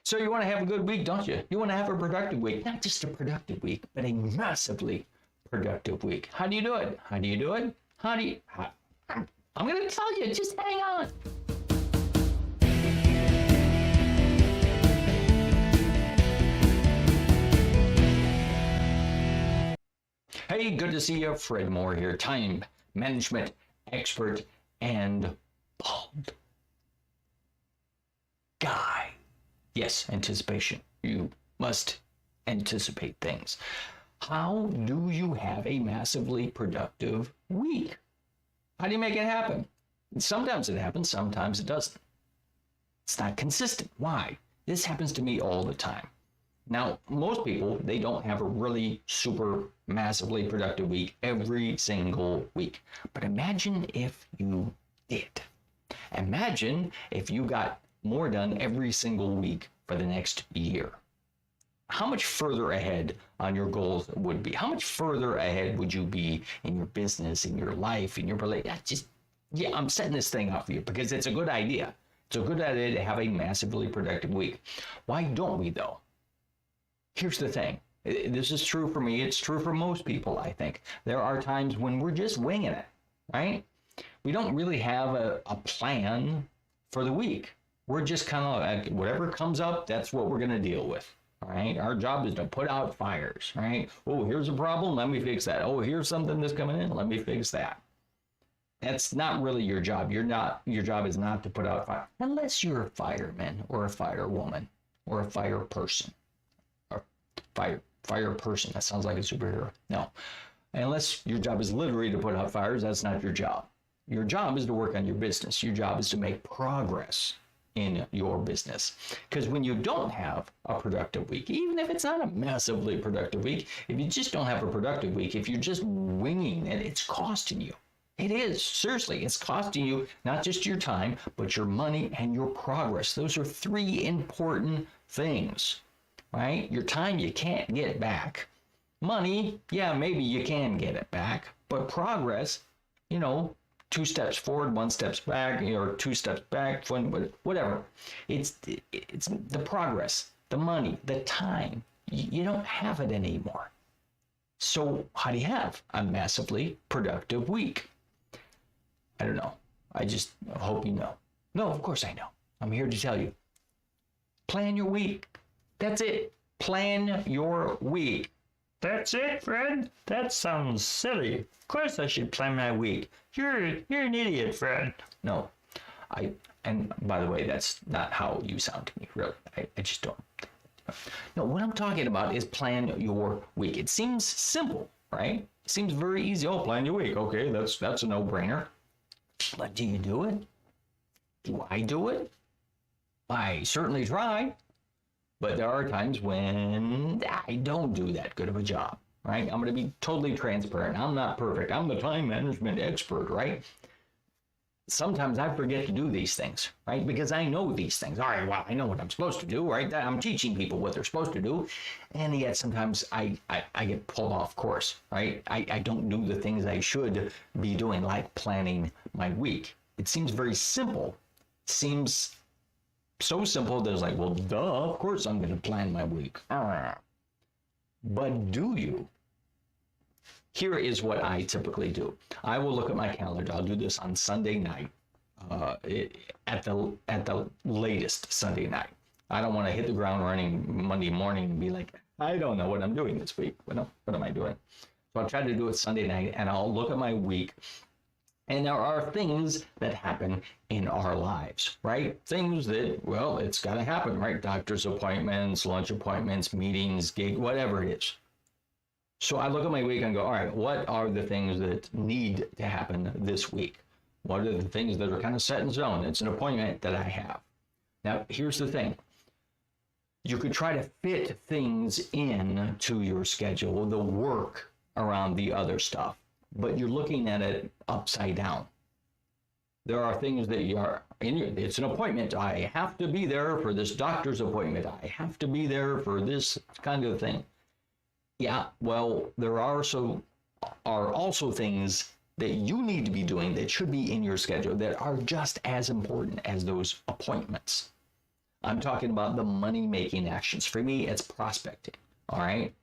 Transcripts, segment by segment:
So you want to have a good week, don't you? You want to have a productive week, not just a productive week, but a massively productive week. How do you do it? How do you do it? I'm going to tell you, just hang on. Hey, good to see you. Fred Moore here, time management expert and bald guy. Yes, anticipation. You must anticipate things. How do you have a massively productive week? How do you make it happen? Sometimes it happens, sometimes it doesn't. It's not consistent. Why? This happens to me all the time. Now, most people, they don't have a really super massively productive week every single week. But imagine if you did. Imagine if you got more done every single week for the next year. How much further ahead on your goals would be? How much further ahead would you be in your business, in your life, in your relationship? I'm setting this thing up for you because it's a good idea. It's a good idea to have a massively productive week. Why don't we though? Here's the thing. This is true for me. It's true for most people, I think. There are times when we're just winging it, right? We don't really have a plan for the week. We're just kind of like, whatever comes up, that's what we're going to deal with, all right? Our job is to put out fires, right? Oh, here's a problem. Let me fix that. Oh, here's something that's coming in. Let me fix that. That's not really your job. Your job is not to put out fire, unless you're a fireman or a firewoman or a fire person. Fire person. That sounds like a superhero. No, unless your job is literally to put out fires, that's not your job. Your job is to work on your business. Your job is to make progress in your business. Because when you don't have a productive week, even if it's not a massively productive week, if you just don't have a productive week, if you're just winging it, it's costing you. It is. Seriously, it's costing you not just your time, but your money and your progress. Those are three important things. Right? Your time you can't get back. Money, yeah, maybe you can get it back. But progress, 2 steps forward, 1 step back, or 2 steps back, whatever. It's the progress, the money, the time. You don't have it anymore. So how do you have a massively productive week? I don't know. I just hope you know. No, of course I know. I'm here to tell you. Plan your week. That's it. Plan your week. That's it, Fred? That sounds silly. Of course I should plan my week. You're an idiot, Fred. No, and by the way, that's not how you sound to me, really. I just don't. No, what I'm talking about is plan your week. It seems simple, right? It seems very easy. Oh, plan your week. Okay, that's a no-brainer. But do you do it? Do I do it? I certainly try. But there are times when I don't do that good of a job, right? I'm going to be totally transparent. I'm not perfect. I'm the time management expert, right? Sometimes I forget to do these things, right? Because I know these things. All right, well, I know what I'm supposed to do, right? I'm teaching people what they're supposed to do. And yet sometimes I get pulled off course, right? I don't do the things I should be doing, like planning my week. It seems very simple. It seems so simple that it's like, well, duh, of course I'm going to plan my week. But do you? Here is what I typically do. I will look at my calendar. I'll do this on Sunday night, at the latest Sunday night. I don't want to hit the ground running Monday morning and be like, I don't know what I'm doing this week. What am I doing? So I'll try to do it Sunday night, and I'll look at my week. And there are things that happen in our lives, right? Things that, well, it's got to happen, right? Doctor's appointments, lunch appointments, meetings, gig, whatever it is. So I look at my week and go, all right, what are the things that need to happen this week? What are the things that are kind of set in stone? It's an appointment that I have. Now, here's the thing. You could try to fit things in to your schedule, the work around the other stuff. But you're looking at it upside down. There are things that it's an appointment. I have to be there for this doctor's appointment. I have to be there for this kind of thing. Yeah, well, there are also things that you need to be doing that should be in your schedule that are just as important as those appointments. I'm talking about the money-making actions. For me, it's prospecting. All right.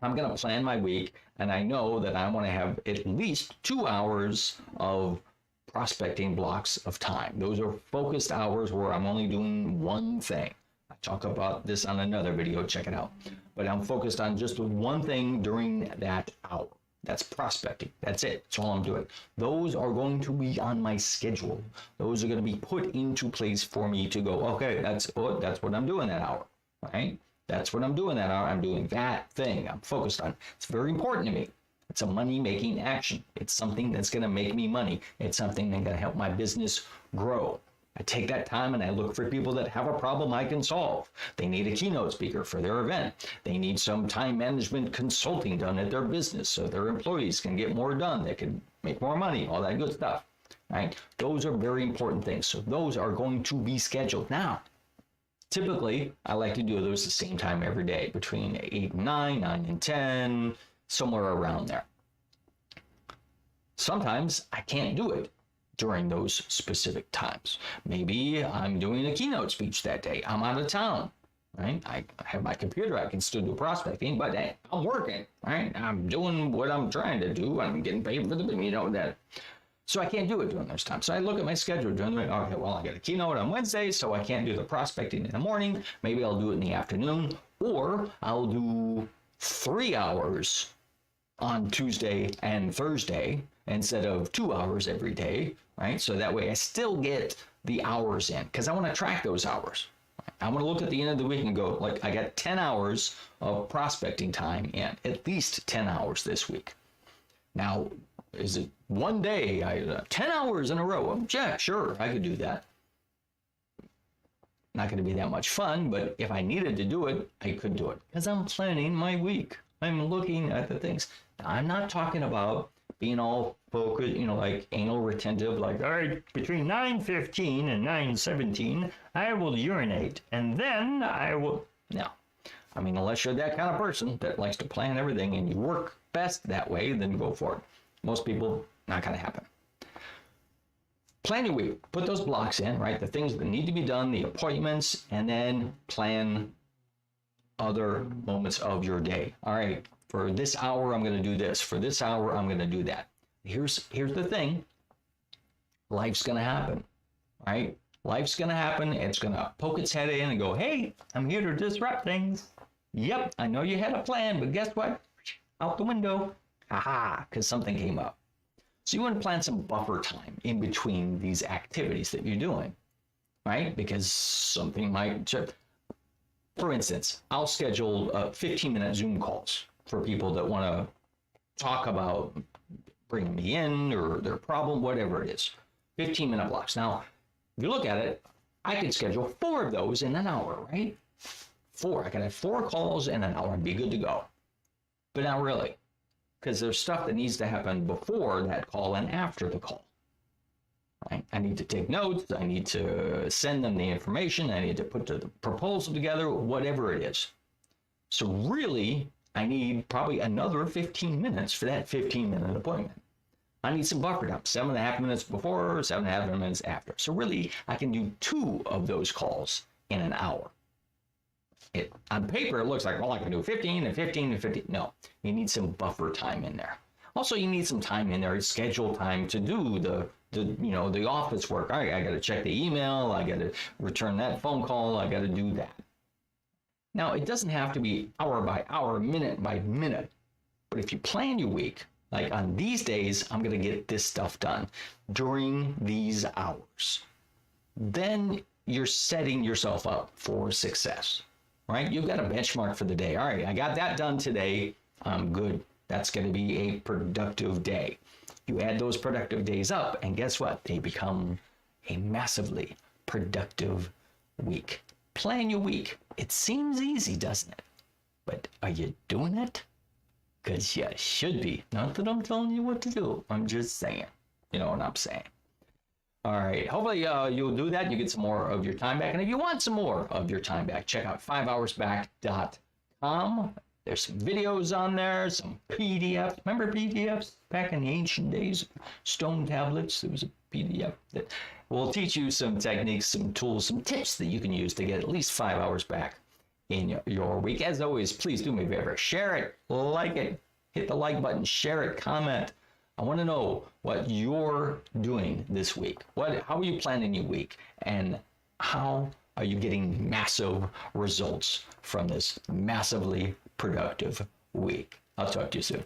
I'm going to plan my week, and I know that I want to have at least 2 hours of prospecting blocks of time. Those are focused hours where I'm only doing one thing. I talk about this on another video, check it out. But I'm focused on just one thing during that hour. That's prospecting. That's it. That's all I'm doing. Those are going to be on my schedule. Those are going to be put into place for me to go, okay, that's what I'm doing that hour, right? That's what I'm doing that hour. I'm doing that thing. I'm focused on. It's very important to me. It's a money-making action. It's something that's going to make me money. It's something that's going to help my business grow. I take that time and I look for people that have a problem I can solve. They need a keynote speaker for their event. They need some time management consulting done at their business so their employees can get more done. They can make more money, all that good stuff, right? Those are very important things. So those are going to be scheduled. Now, typically, I like to do those the same time every day, between 8 and 9, 9 and 10, somewhere around there. Sometimes I can't do it during those specific times. Maybe I'm doing a keynote speech that day. I'm out of town, right? I have my computer. I can still do prospecting, but hey, I'm working, right? I'm doing what I'm trying to do. I'm getting paid for that. So I can't do it during those times. So I look at my schedule during the week. Okay, well, I got a keynote on Wednesday, so I can't do the prospecting in the morning. Maybe I'll do it in the afternoon, or I'll do 3 hours on Tuesday and Thursday instead of 2 hours every day, right? So that way I still get the hours in, because I want to track those hours. I want to look at the end of the week and go, like, I got 10 hours of prospecting time in, at least 10 hours this week. Now, is it one day, 10 hours in a row? Yeah, sure, I could do that. Not going to be that much fun, but if I needed to do it, I could do it, because I'm planning my week. I'm looking at the things. Now, I'm not talking about being all focused, like anal retentive, like, all right, between 9:15 and 9:17, I will urinate, and then I will. No. I mean, unless you're that kind of person that likes to plan everything and you work best that way, then go for it. Most people, not going to happen. Plan your week. Put those blocks in, right? The things that need to be done, the appointments, and then plan other moments of your day. All right, for this hour, I'm going to do this. For this hour, I'm going to do that. Here's the thing. Life's going to happen, right? Life's going to happen. It's going to poke its head in and go, hey, I'm here to disrupt things. Yep, I know you had a plan, but guess what? Out the window. Aha, because something came up. So you want to plan some buffer time in between these activities that you're doing, right? Because something might, for instance, I'll schedule 15-minute Zoom calls for people that want to talk about bringing me in or their problem, whatever it is. 15-minute blocks. Now, if you look at it, I could schedule 4 of those in an hour, right? 4. I could have 4 calls in an hour and be good to go. But not really, because there's stuff that needs to happen before that call and after the call. Right? I need to take notes. I need to send them the information. I need to put the proposal together, whatever it is. So really, I need probably another 15 minutes for that 15-minute appointment. I need some buffer time, 7.5 minutes before, 7.5 minutes after. So really, I can do 2 of those calls in an hour. On paper, it looks like, well, I can do 15 and 15 and 15. No, you need some buffer time in there. Also, you need some time in there, schedule time to do the office work. All right, I got to check the email. I got to return that phone call. I got to do that. Now, it doesn't have to be hour by hour, minute by minute. But if you plan your week, like on these days, I'm going to get this stuff done during these hours, then you're setting yourself up for success, right? You've got a benchmark for the day. All right, I got that done today. I'm good. That's going to be a productive day. You add those productive days up, and guess what? They become a massively productive week. Plan your week. It seems easy, doesn't it? But are you doing it? Because you should be. Not that I'm telling you what to do. I'm just saying. You know what I'm saying. All right. Hopefully you'll do that. You get some more of your time back. And if you want some more of your time back, check out 5hoursback.com. There's some videos on there, some PDFs. Remember PDFs back in the ancient days? Stone tablets. There was a PDF that We'll teach you some techniques, some tools, some tips that you can use to get at least 5 hours back in your week. As always, please do me a favor, share it, like it, hit the like button, share it, comment. I want to know what you're doing this week. How are you planning your week? And how are you getting massive results from this massively productive week? I'll talk to you soon.